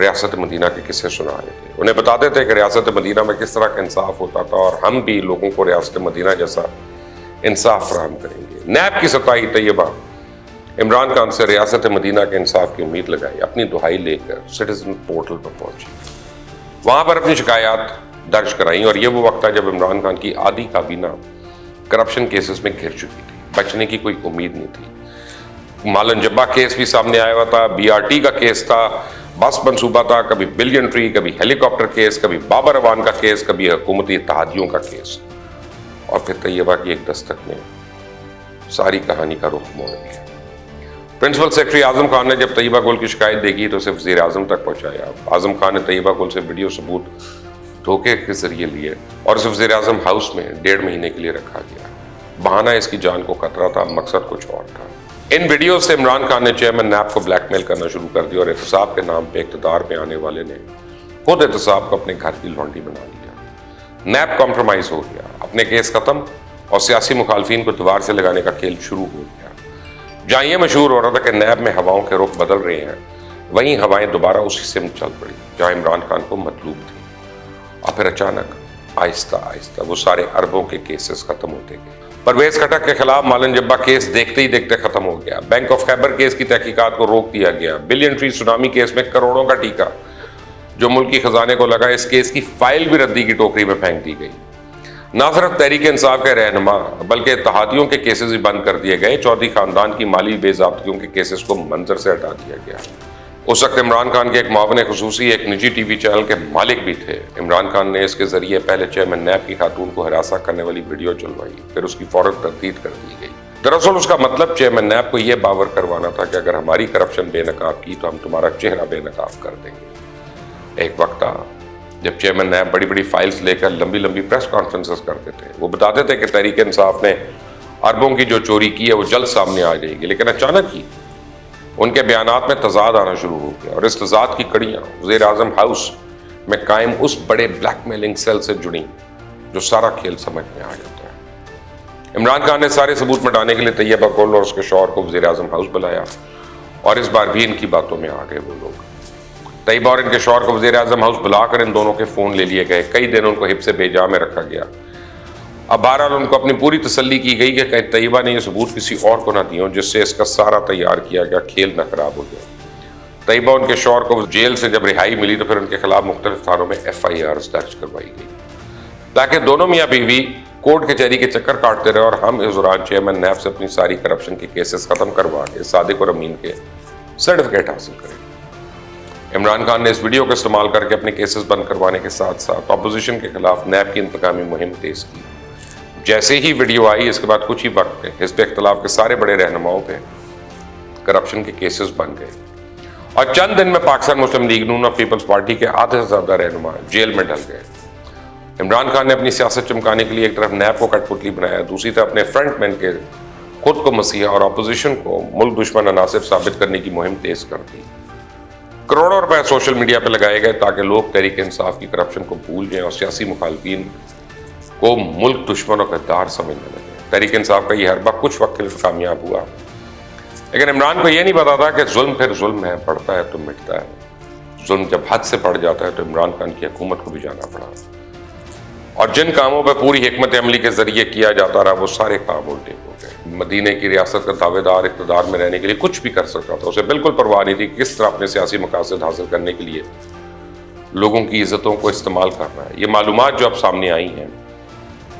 ریاست مدینہ کے قصے سنا رہے تھے، انہیں بتاتے تھے کہ ریاست مدینہ میں کس طرح کا انصاف ہوتا تھا اور ہم بھی لوگوں کو ریاست مدینہ جیسا انصاف فراہم کریں گے۔ نیب کی ستائی طیبہ عمران خان سے ریاست مدینہ کے انصاف کی امید لگائی، اپنی دہائی لے کر سٹیزن پورٹل پر پہنچی، وہاں پر اپنی شکایات درج کرائیں، اور یہ وہ وقت تھا جب عمران خان کی آدھی کابینہ کرپشن کیسز میں گھر چکی تھی، بچنے کی کوئی امید نہیں تھی۔ مالن جبہ کیس بھی سامنے آیا ہوا تھا، BRT کا کیس تھا، بس منصوبہ تھا، کبھی بلین ٹری، کبھی ہیلی کاپٹر کیس، کبھی بابر اعوان کا کیس، کبھی حکومتی اتحادیوں کا کیس، اور پھر طیبہ کی ایک دستک نے ساری کہانی کا رخ موڑ دیا۔ پرنسپل سیکرٹری اعظم خان نے جب طیبہ گل کی شکایت دیکھی تو اسے وزیر اعظم تک پہنچایا۔ اعظم خان نے طیبہ گل سے ویڈیو ثبوت دھوکے کے ذریعے لیے اور اسے وزیر اعظم ہاؤس میں 1.5 مہینے کے لیے رکھا گیا۔ بہانہ اس کی جان کو خطرہ تھا، مقصد کچھ اور تھا۔ ان ویڈیو سے عمران خان نے چیئرمین نیب کو بلیک میل کرنا شروع کر دیا، اور احتساب کے نام پہ اقتدار میں آنے والے نے خود احتساب کو اپنے گھر کی لونڈی بنا لیا۔ نیب کمپرومائز ہو گیا، اپنے کیس ختم اور سیاسی مخالفین کو دیوار سے لگانے کا کھیل شروع ہو گیا۔ جہاں یہ مشہور ہو رہا تھا کہ نیب میں ہواؤں کے رخ بدل رہے ہیں، وہیں ہوائیں دوبارہ اسی سمت چل پڑی جہاں عمران خان کو مطلوب تھی، اور پھر اچانک آہستہ آہستہ وہ سارے اربوں کے کیسز ختم ہوتے گئے۔ پرویز خٹک کے خلاف مالن جبہ کیس دیکھتے ہی دیکھتے ختم ہو گیا، بینک آف خیبر کیس کی تحقیقات کو روک دیا گیا، بلین ٹری سونامی کیس میں کروڑوں کا ٹیکہ جو ملکی خزانے کو لگا، اس کیس کی فائل بھی ردی کی ٹوکری میں پھینک دی گئی۔ نہ صرف تحریک انصاف کے رہنما بلکہ اتحادیوں کے کیسز بھی بند کر دیے گئے، چودھری خاندان کی مالی بے ضابطگیوں کے کیسز کو منظر سے ہٹا دیا گیا۔ اس وقت عمران خان کے ایک معاون خصوصی ایک نجی ٹی وی چینل کے مالک بھی تھے۔ عمران خان نے اس کے ذریعے پہلے چیئرمین نیب کی خاتون کو ہراساں کرنے والی ویڈیو چلوائی، پھر اس کی فوراً تردید کر دی گئی۔ دراصل اس کا مطلب چیئرمین نیب کو یہ باور کروانا تھا کہ اگر ہماری کرپشن بے نقاب کی تو ہم تمہارا چہرہ بے نقاب کر دیں گے۔ ایک وقت تھا جب چیئرمین نیب بڑی بڑی فائلز لے کر لمبی لمبی پریس کانفرنسز کرتے تھے، وہ بتاتے تھے کہ تحریک انصاف نے اربوں کی جو چوری کی ہے وہ جلد سامنے آ جائے گی، لیکن اچانک ہی ان کے بیانات میں تضاد آنا شروع ہو گیا، اور اس تضاد کی کڑیاں وزیر اعظم ہاؤس میں قائم اس بڑے بلیک میلنگ سیل سے جڑیں جو سارا کھیل سمجھ میں آ جاتا ہے۔ عمران خان نے سارے ثبوت مٹانے کے لیے طیبہ گل اور اس کے شوہر کو وزیر اعظم ہاؤس بلایا، اور اس بار بھی ان کی باتوں میں آ گئے وہ لوگ۔ طیبہ اور ان کے شوہر کو وزیر اعظم ہاؤس بلا کر ان دونوں کے فون لے لیے گئے، کئی دن ان کو حفظ بے جا میں رکھا گیا۔ اب بہرحال ان کو اپنی پوری تسلی کی گئی کہ کہیں طیبہ نے یہ ثبوت کسی اور کو نہ دیوں جس سے اس کا سارا تیار کیا گیا کھیل نہ خراب ہو جائے۔ طیبہ ان کے شوہر کو جیل سے جب رہائی ملی تو پھر ان کے خلاف مختلف تھانوں میں FIRs درج کروائی گئی تاکہ دونوں میاں بیوی کورٹ کچہری کے چکر کاٹتے رہے، اور ہم اس دوران چیئرمین نیب سے اپنی ساری کرپشن کے کیسز ختم کروا کے صادق اور امین کے سرٹیفکیٹ حاصل کریں۔ عمران خان نے اس ویڈیو کو استعمال کر کے اپنے کیسز بند کروانے کے ساتھ ساتھ اپوزیشن کے خلاف نیب کی انتقامی مہم تیز کی۔ جیسے ہی ویڈیو آئی اس کے بعد کچھ ہی وقت میں حزب اختلاف کے سارے بڑے رہنماؤں پہ کرپشن کے کیسز بن گئے، اور چند دن میں پاکستان مسلم لیگ نون اور پیپلز پارٹی کے آدھے سے زیادہ رہنما جیل میں ڈل گئے۔ عمران خان نے اپنی سیاست چمکانے کے لیے ایک طرف نیب کو کٹ پتلی بنایا، دوسری طرف اپنے فرنٹ مین کے خود کو مسیحا اور اپوزیشن کو ملک دشمن عناصر ثابت کرنے کی مہم تیز کر دی۔ کروڑوں روپے سوشل میڈیا پہ لگائے گئے تاکہ لوگ تحریک انصاف کی کرپشن کو بھول جائیں اور سیاسی مخالفین کو ملک دشمن و غدار سمجھنے لگے۔ تحریک انصاف کا یہ حربہ کچھ وقت کے لیے کامیاب ہوا، لیکن عمران کو یہ نہیں پتا تھا کہ ظلم پھر ظلم ہے، بڑھتا ہے تو مٹتا ہے۔ ظلم جب حد سے بڑھ جاتا ہے تو عمران خان کی حکومت کو بھی جانا پڑا، اور جن کاموں پہ پوری حکمت عملی کے ذریعے کیا جاتا رہا وہ سارے کام الٹے ہو گئے۔ مدینے کی ریاست کا دعوے دار اقتدار میں رہنے کے لیے کچھ بھی کر سکتا تھا، اسے بالکل پرواہ نہیں تھی کس طرح اپنے سیاسی مقاصد حاصل کرنے کے لیے لوگوں کی عزتوں کو استعمال کرنا ہے۔ یہ معلومات جو اب سامنے آئی ہیں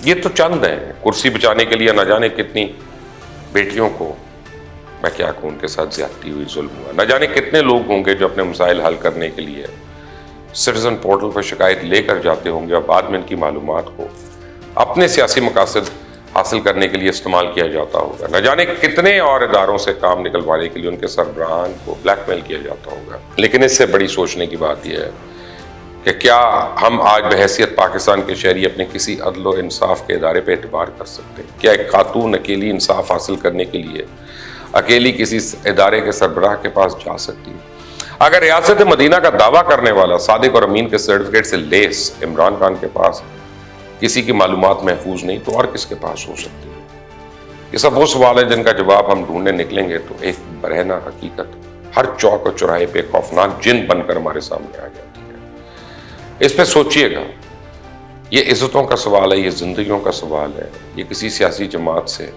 یہ تو چند ہیں، کرسی بچانے کے لیے نہ جانے کتنی بیٹیوں کو میں کیا کہوں ان کے ساتھ زیادتی ہوئی، ظلم ہوا، نہ جانے کتنے لوگ ہوں گے جو اپنے مسائل حل کرنے کے لیے سٹیزن پورٹل پر شکایت لے کر جاتے ہوں گے اور بعد میں ان کی معلومات کو اپنے سیاسی مقاصد حاصل کرنے کے لیے استعمال کیا جاتا ہوگا، نہ جانے کتنے اور اداروں سے کام نکلوانے کے لیے ان کے سربراہان کو بلیک میل کیا جاتا ہوگا۔ لیکن اس سے بڑی سوچنے کی بات یہ ہے کہ کیا ہم آج بحیثیت پاکستان کے شہری اپنے کسی عدل و انصاف کے ادارے پہ اعتبار کر سکتے ہیں؟ کیا ایک خاتون اکیلی انصاف حاصل کرنے کے لیے اکیلی کسی ادارے کے سربراہ کے پاس جا سکتی ہے؟ اگر ریاست مدینہ کا دعویٰ کرنے والا صادق اور امین کے سرٹیفکیٹ سے لیس عمران خان کے پاس کسی کی معلومات محفوظ نہیں تو اور کس کے پاس ہو سکتی ہے؟ یہ سب وہ سوال ہیں جن کا جواب ہم ڈھونڈنے نکلیں گے تو ایک برہنہ حقیقت ہر چوک اور چوراہے پہ خوفناک جن بن کر ہمارے سامنے آ جاتی ہے۔ اس پہ سوچئے گا، یہ عزتوں کا سوال ہے، یہ زندگیوں کا سوال ہے، یہ کسی سیاسی جماعت سے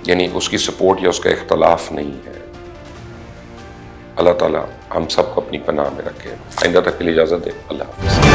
یعنی اس کی سپورٹ یا اس کا اختلاف نہیں ہے۔ اللہ تعالیٰ ہم سب کو اپنی پناہ میں رکھے۔ آئندہ تک کے لیے اجازت دے، اللہ حافظ۔